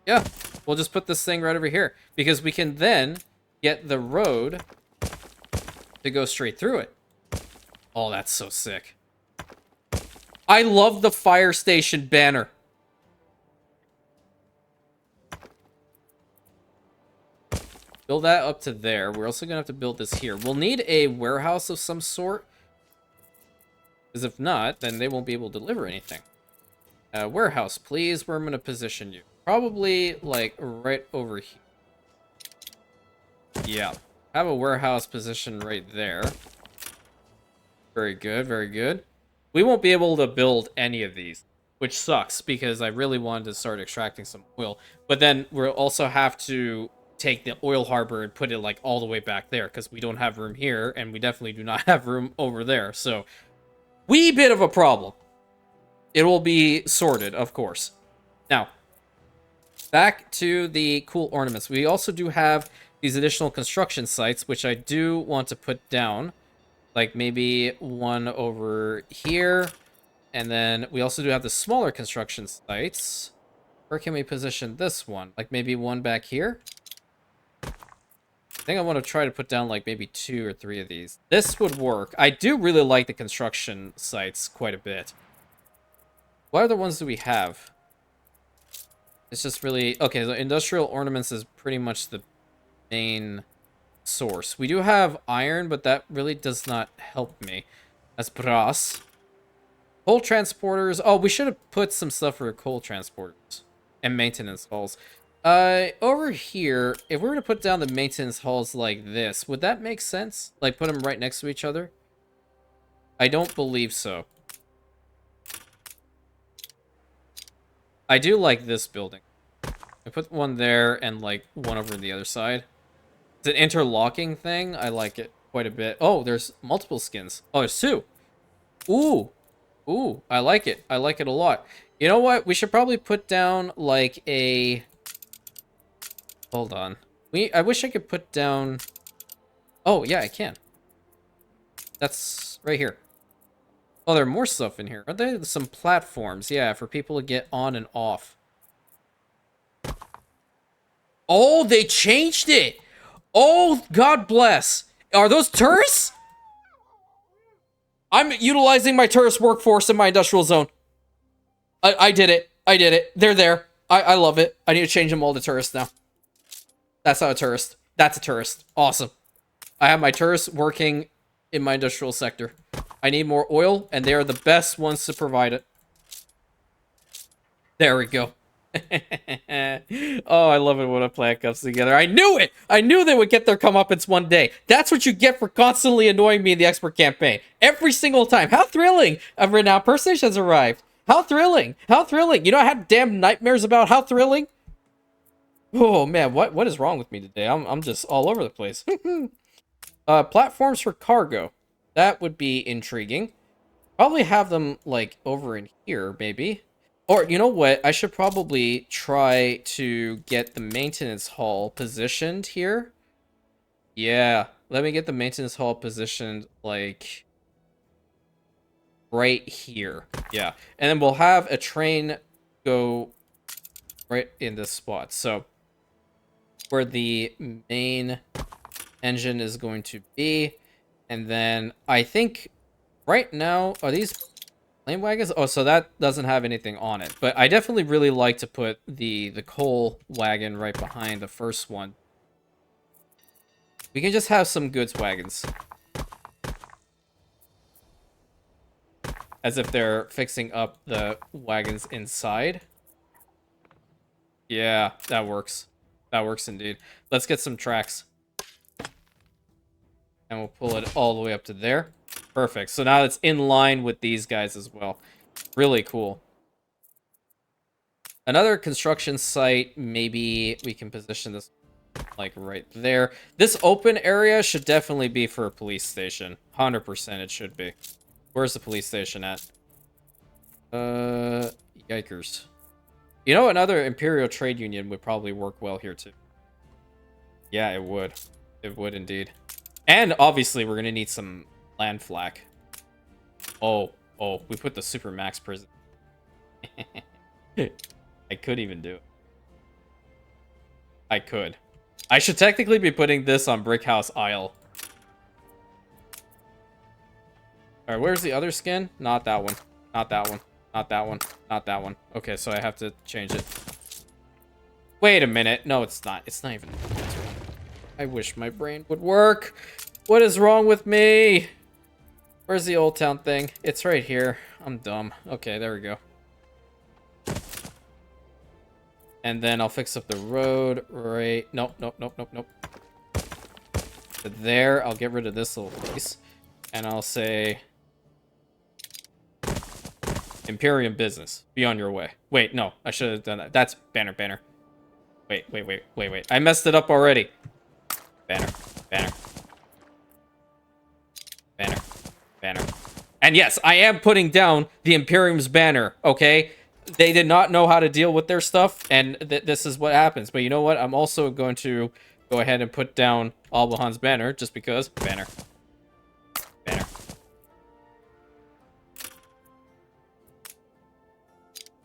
Yeah, we'll just put this thing right over here. Because we can then get the road to go straight through it. Oh, that's so sick. I love the fire station banner. Build that up to there. We're also going to have to build this here. We'll need a warehouse of some sort. Because if not, then they won't be able to deliver anything. Warehouse, please. Where I'm going to position you. Probably, like, right over here. Yeah. Have a warehouse position right there. Very good, very good. We won't be able to build any of these, which sucks because I really wanted to start extracting some oil. But then we'll also have to take the oil harbor and put it like all the way back there because we don't have room here and we definitely do not have room over there. So, wee bit of a problem. It will be sorted, of course. Now, back to the cool ornaments. We also do have these additional construction sites, which I do want to put down. Like maybe one over here. And then we also do have the smaller construction sites. Where can we position this one? Like maybe one back here? I think I want to try to put down like maybe 2 or 3 of these. This would work. I do really like the construction sites quite a bit. What other ones do we have? It's just really... Okay, so industrial ornaments is pretty much the main source. We do have iron, but that really does not help me. That's brass. Coal transporters. Oh, we should have put some stuff for coal transporters. And maintenance halls. Over here, if we were to put down the maintenance halls like this, would that make sense? Like, put them right next to each other? I don't believe so. I do like this building. I put one there and, like, one over on the other side. It's an interlocking thing. I like it quite a bit. Oh, there's multiple skins. Oh, there's 2. Ooh. Ooh, I like it. I like it a lot. You know what? We should probably put down, like, a... Hold on. I wish I could put down... Oh, yeah, I can. That's right here. Oh, there are more stuff in here. Are there some platforms? Yeah, for people to get on and off. Oh, they changed it! Oh, God bless. Are those tourists? I'm utilizing my tourist workforce in my industrial zone. I did it. I did it. They're there. I love it. I need to change them all to tourists now. That's not a tourist. That's a tourist. Awesome. I have my tourists working in my industrial sector. I need more oil, and they are the best ones to provide it. There we go. Oh, I love it when a plan comes together. I knew it! I knew they would get their comeuppance one day. That's what you get for constantly annoying me in the expert campaign. Every single time. How thrilling! A renowned personage has arrived. How thrilling! How thrilling! You know, I had damn nightmares about how thrilling. Oh man, what is wrong with me today? I'm just all over the place. Platforms for cargo. That would be intriguing. Probably have them like over in here, maybe. Or you know what? I should probably try to get the maintenance hall positioned here. Yeah, let me get the maintenance hall positioned like right here. Yeah, and then we'll have a train go right in this spot. So where the main engine is going to be, and then I think right now are these plane wagons? Oh, so that doesn't have anything on it, but I definitely really like to put the coal wagon right behind the first one. We can just have some goods wagons, as if they're fixing up the wagons inside. Yeah, that works. That works indeed. Let's get some tracks. And we'll pull it all the way up to there. Perfect. So now it's in line with these guys as well. Really cool. Another construction site, maybe we can position this like right there. This open area should definitely be for a police station. 100% it should be. Where's the police station at? Yikers. You know, another Imperial trade union would probably work well here too. Yeah, it would. It would indeed. And obviously, we're gonna need some land flak. Oh, we put the super max prison. I could even do it. I could. I should technically be putting this on Brickhouse Isle. Alright, where's the other skin? Not that one. Not that one. Not that one. Not that one. Okay, so I have to change it. Wait a minute. No, it's not. It's not even... I wish my brain would work. What is wrong with me? Where's the Old Town thing? It's right here. I'm dumb. Okay, there we go. And then I'll fix up the road right... Nope. There, I'll get rid of this little piece. And I'll say... Imperium business. Be on your way. Wait, no. I should have done that. That's banner. Wait. I messed it up already. Banner. And yes, I am putting down the Imperium's banner, okay? They did not know how to deal with their stuff, and this is what happens. But you know what? I'm also going to go ahead and put down Albahan's banner, just because. Banner.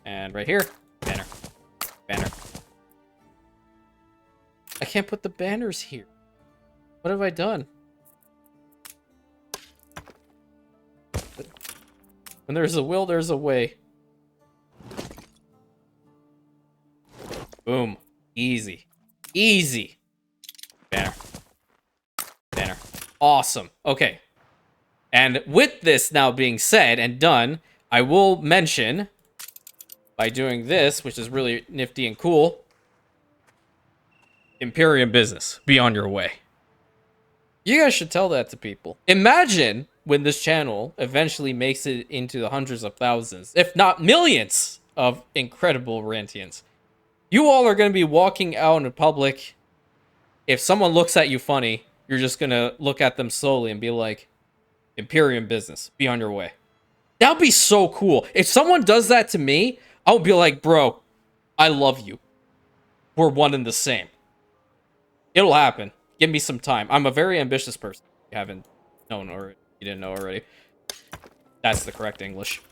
And right here, banner. I can't put the banners here. What have I done? When there's a will, there's a way. Boom. Easy. Banner. Awesome. Okay. And with this now being said and done, I will mention, by doing this, which is really nifty and cool, Imperium business. Be on your way. You guys should tell that to people. Imagine when this channel eventually makes it into the hundreds of thousands, if not millions, of incredible Rantians. You all are going to be walking out in public. If someone looks at you funny, you're just going to look at them slowly and be like, Imperium business. Be on your way. That would be so cool. If someone does that to me, I would be like, bro, I love you. We're one and the same. It'll happen. Give me some time. I'm a very ambitious person. You haven't known or you didn't know already. That's the correct English.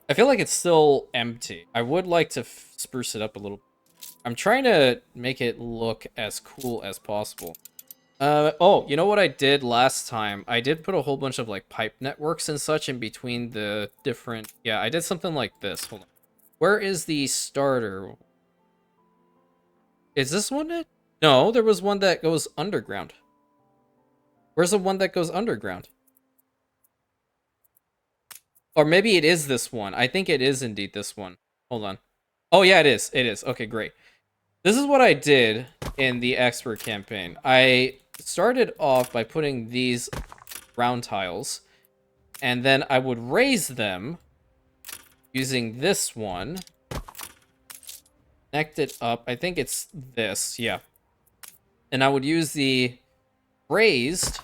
I feel like it's still empty. I would like to spruce it up a little. I'm trying to make it look as cool as possible. Oh, you know what I did last time? I did put a whole bunch of like pipe networks and such in between the different... Yeah, I did something like this. Hold on. Where is the starter? Is this one it? No, there was one that goes underground. Where's the one that goes underground? Or maybe it is this one. I think it is indeed this one. Hold on. Oh, yeah, it is. It is. Okay, great. This is what I did in the expert campaign. I started off by putting these round tiles, and then I would raise them using this one. Connect it up. I think it's this. Yeah. And I would use the raised.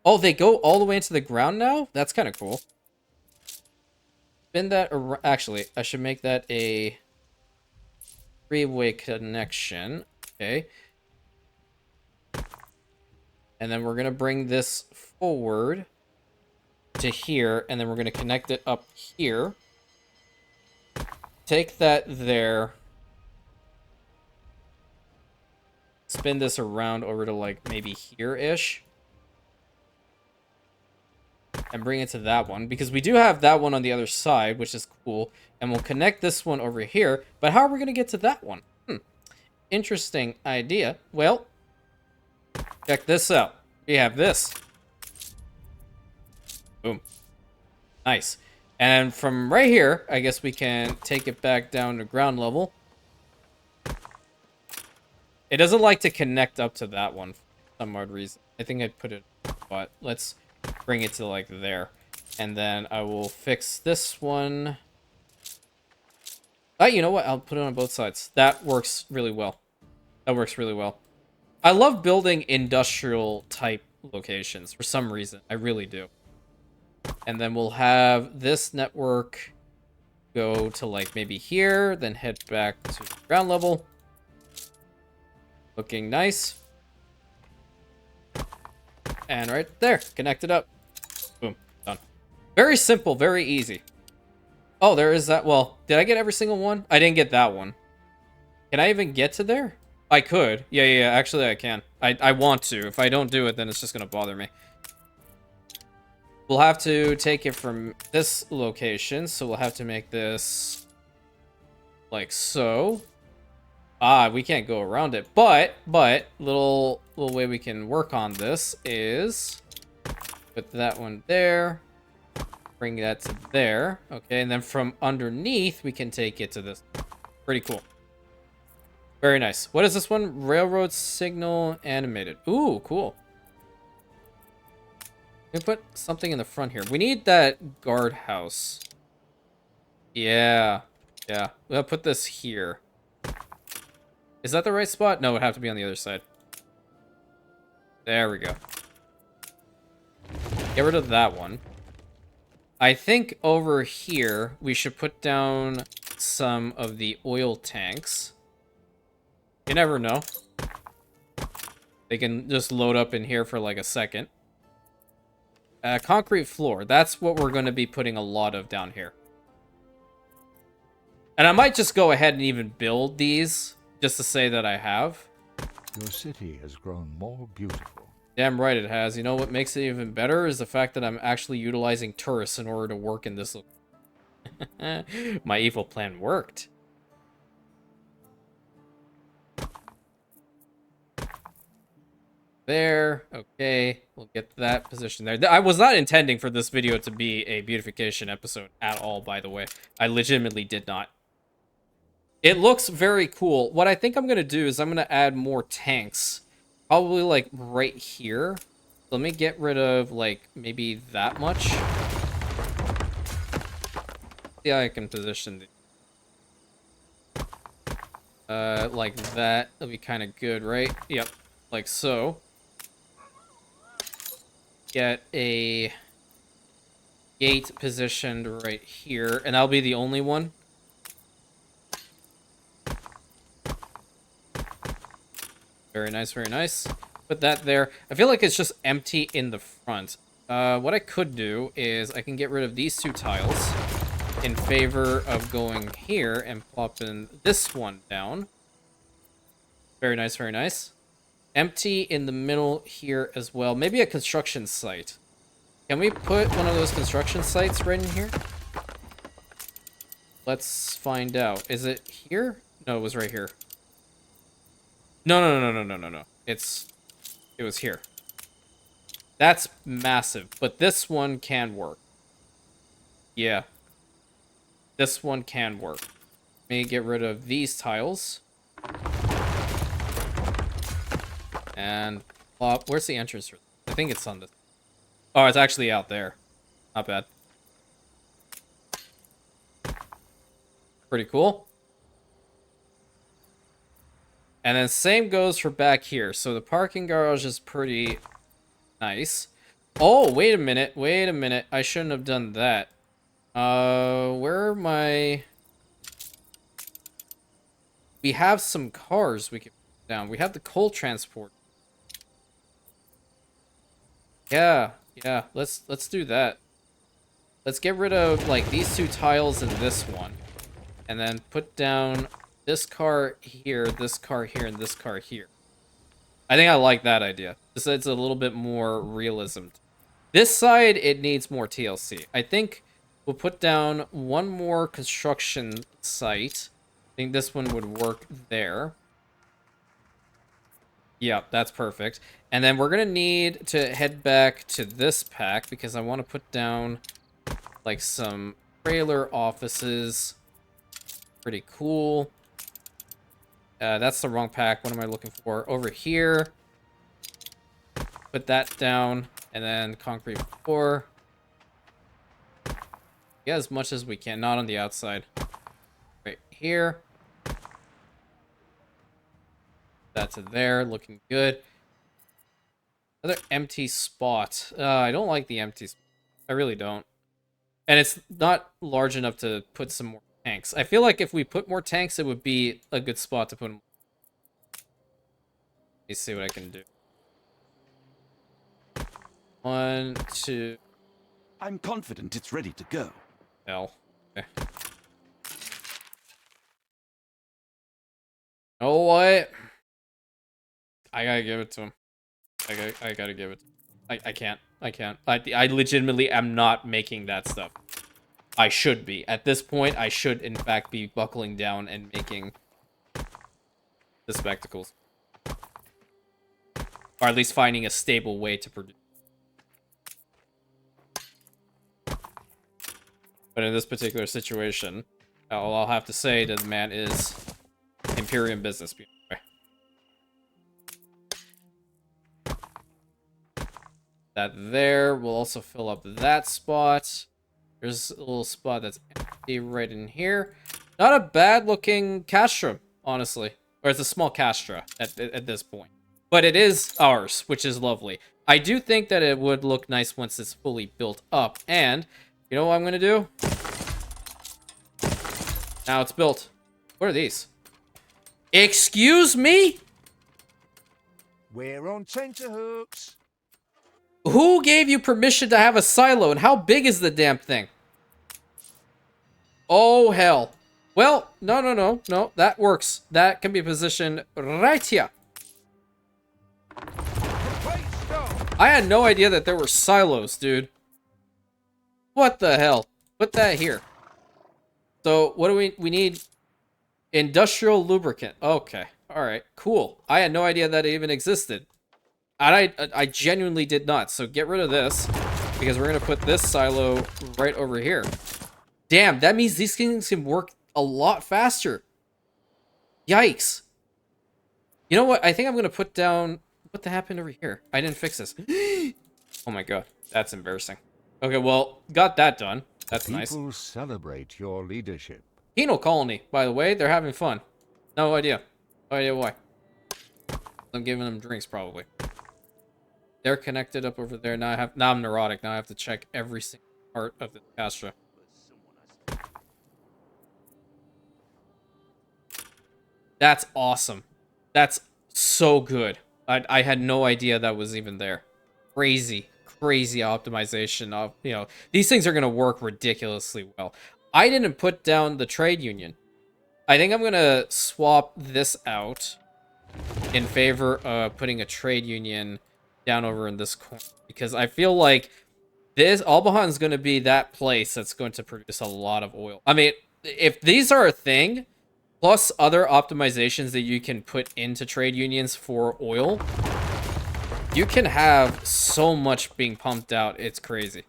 Oh, they go all the way into the ground now? That's kind of cool. Spin that around. Actually, I should make that a three-way connection. Okay. And then we're going to bring this forward to here, and then we're going to connect it up here. Take that there. Spin this around over to, like, maybe here-ish. And bring it to that one, because we do have that one on the other side, which is cool. And we'll connect this one over here. But how are we going to get to that one? Interesting idea. Well, check this out. We have this. Boom. Nice. And from right here, I guess we can take it back down to ground level. It doesn't like to connect up to that one for some odd reason. I think I'd put it, but let's bring it to like there. And then I will fix this one. You know what? I'll put it on both sides. That works really well. That works really well. I love building industrial type locations for some reason. I really do. And then we'll have this network go to like maybe here, then head back to ground level. Looking nice. And right there, connected up. Boom, done. Very simple, very easy. Oh, there is that. Well, did I get every single one? I didn't get that one. Can I even get to there? I could. Yeah, actually I can. I want to. If I don't do it, then it's just going to bother me. We'll have to take it from this location, so we'll have to make this like so. We can't go around it, but little way we can work on this is put that one there, bring that to there, okay, and then from underneath we can take it to this. Pretty cool. Very nice. What is this one? Railroad signal animated. Ooh, cool. Let me put something in the front here. We need that guardhouse. Yeah. We'll put this here. Is that the right spot? No, it would have to be on the other side. There we go. Get rid of that one. I think over here, we should put down some of the oil tanks. You never know. They can just load up in here for like a second. Concrete floor. That's what we're going to be putting a lot of down here. And I might just go ahead and even build these. Just to say that I have. Your city has grown more beautiful. Damn right it has. You know what makes it even better is the fact that I'm actually utilizing tourists in order to work in this. My evil plan worked. There. Okay. We'll get that position there. I was not intending for this video to be a beautification episode at all, by the way. I legitimately did not. It looks very cool. What I think I'm going to do is I'm going to add more tanks. Probably, like, right here. Let me get rid of, like, maybe that much. Yeah, I can position the... like that. That'll be kind of good, right? Yep. Like so. Get a gate positioned right here. And that'll be the only one. Very nice, very nice. Put that there. I feel like it's just empty in the front. What I could do is I can get rid of these two tiles in favor of going here and plopping this one down. Very nice, very nice. Empty in the middle here as well. Maybe a construction site. Can we put one of those construction sites right in here? Let's find out. Is it here? No, it was right here. No. It was here. That's massive, but this one can work. Yeah. This one can work. Let me get rid of these tiles. And where's the entrance? I think it's on this. Oh, it's actually out there. Not bad. Pretty cool. And then same goes for back here. So the parking garage is pretty nice. Oh, wait a minute. Wait a minute. I shouldn't have done that. Where are my... We have some cars we can put down. We have the coal transport. Yeah, let's do that. Let's get rid of like these two tiles and this one. And then put down this car here, and this car here. I think I like that idea. This adds a little bit more realism. This side, it needs more TLC. I think we'll put down one more construction site. I think this one would work there. Yeah, that's perfect. And then we're going to need to head back to this pack because I want to put down like some trailer offices. Pretty cool. That's the wrong pack. What am I looking for? Over here. Put that down. And then concrete floor. Get as much as we can. Not on the outside. Right here. That's there. Looking good. Another empty spot. I don't like the empty spot. I really don't. And it's not large enough to put some more tanks. I feel like if we put more tanks, it would be a good spot to put them. Let me see what I can do. 1, 2. I'm confident it's ready to go. L. Okay. Oh, what? I gotta give it to him. I gotta give it. I can't. I legitimately am not making that stuff. I should be. At this point, I should, in fact, be buckling down and making the spectacles. Or at least finding a stable way to produce. But in this particular situation, all I'll have to say to the man is Imperium business. That there. We'll also fill up that spot. There's a little spot that's empty right in here. Not a bad looking castrum, honestly. Or it's a small castra at this point. But it is ours, which is lovely. I do think that it would look nice once it's fully built up. And you know what I'm going to do? Now it's built. What are these? Excuse me? We're on tenterhooks. Who gave you permission to have a silo, and how big is the damn thing? Oh, hell. Well, no, that works. That can be positioned right here. I had no idea that there were silos, dude. What the hell? Put that here. So, what do we need? Industrial lubricant. Okay. Alright, cool. I had no idea that it even existed. And I genuinely did not. So get rid of this, because we're going to put this silo right over here. Damn, that means these things can work a lot faster. Yikes. You know what? I think I'm going to put down... What the happened over here? I didn't fix this. Oh my god. That's embarrassing. Okay, well, got that done. That's nice. People celebrate your leadership. Penal colony, by the way. They're having fun. No idea. No idea why. I'm giving them drinks, probably. They're connected up over there. Now I'm neurotic. Now I have to check every single part of the Castra. That's awesome. That's so good. I had no idea that was even there. Crazy optimization of, you know, these things are going to work ridiculously well. I didn't put down the trade union. I think I'm going to swap this out in favor of putting a trade union down over in this corner, because I feel like this Albahan is going to be that place that's going to produce a lot of oil. I mean, if these are a thing, plus other optimizations that you can put into trade unions for oil, you can have so much being pumped out. It's crazy.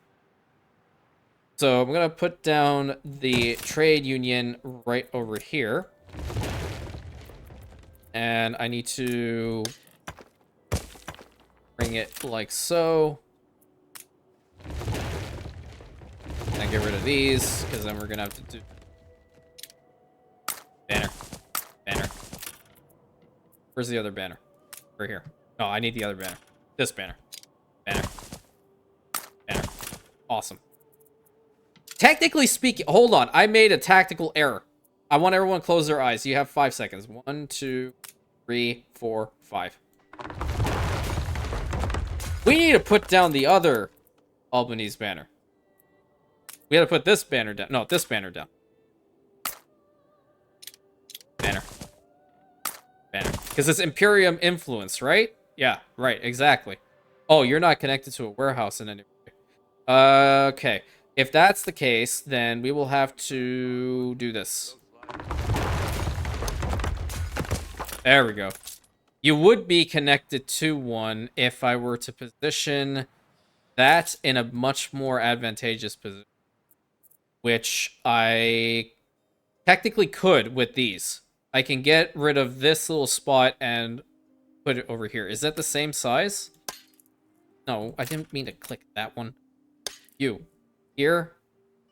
So I'm going to put down the trade union right over here. And I need to bring it like so. And get rid of these, because then we're going to have to do... Banner. Banner. Where's the other banner? Right here. No, I need the other banner. This banner. Banner. Banner. Awesome. Technically speaking... Hold on. I made a tactical error. I want everyone to close their eyes. You have 5 seconds. 1, 2, 3, 4, 5. We need to put down the other Albanese banner. We gotta put this banner down. No, this banner down. Banner. Banner. Because it's Imperium influence, right? Yeah, right, exactly. Oh, you're not connected to a warehouse in any way. Okay. If that's the case, then we will have to do this. There we go. You would be connected to one if I were to position that in a much more advantageous position. Which I technically could with these. I can get rid of this little spot and put it over here. Is that the same size? No, I didn't mean to click that one. You. Here?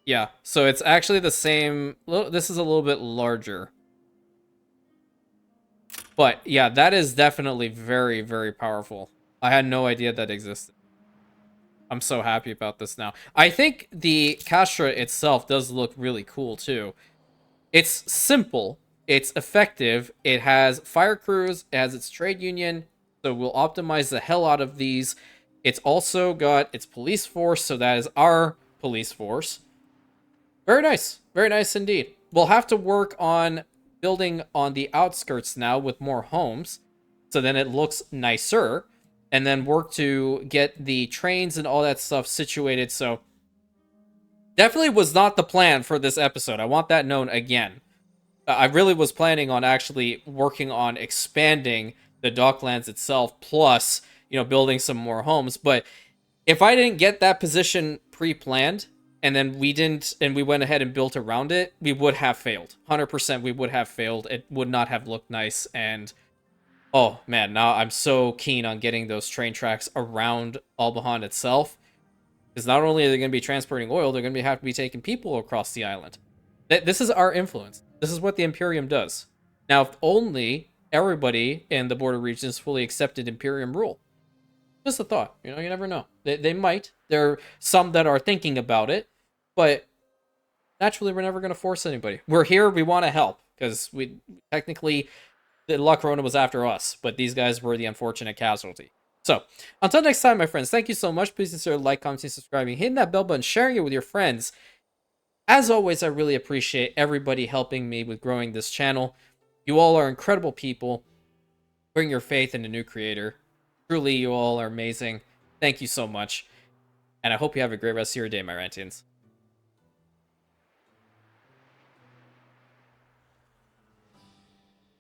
Yeah, so it's actually the same. This is a little bit larger. But yeah, that is definitely very, very powerful. I had no idea that existed. I'm so happy about this now. I think the Castra itself does look really cool too. It's simple, it's effective, it has fire crews, it has its trade union, so we'll optimize the hell out of these. It's also got its police force, so that is our police force. Very nice indeed. We'll have to work on building on the outskirts now with more homes, so then it looks nicer. And then work to get the trains and all that stuff situated. So definitely was not the plan for this episode. I want that known again. I really was planning on actually working on expanding the Docklands itself, plus, you know, building some more homes. But if I didn't get that position pre-planned, and then we didn't, and we went ahead and built around it, we would have failed. 100% we would have failed. It would not have looked nice, and... Oh, man, now I'm so keen on getting those train tracks around Albahan itself. Because not only are they going to be transporting oil, they're going to have to be taking people across the island. This is our influence. This is what the Imperium does. Now, if only everybody in the border regions fully accepted Imperium rule. Just a thought. You know, you never know. They might. There are some that are thinking about it. But naturally, we're never going to force anybody. We're here. We want to help. Because we technically... The La Corona was after us, but these guys were the unfortunate casualty. So, until next time, my friends, thank you so much. Please consider liking, commenting, subscribing, hitting that bell button, sharing it with your friends. As always, I really appreciate everybody helping me with growing this channel. You all are incredible people. Bring your faith in a new creator. Truly, you all are amazing. Thank you so much. And I hope you have a great rest of your day, my Rantians.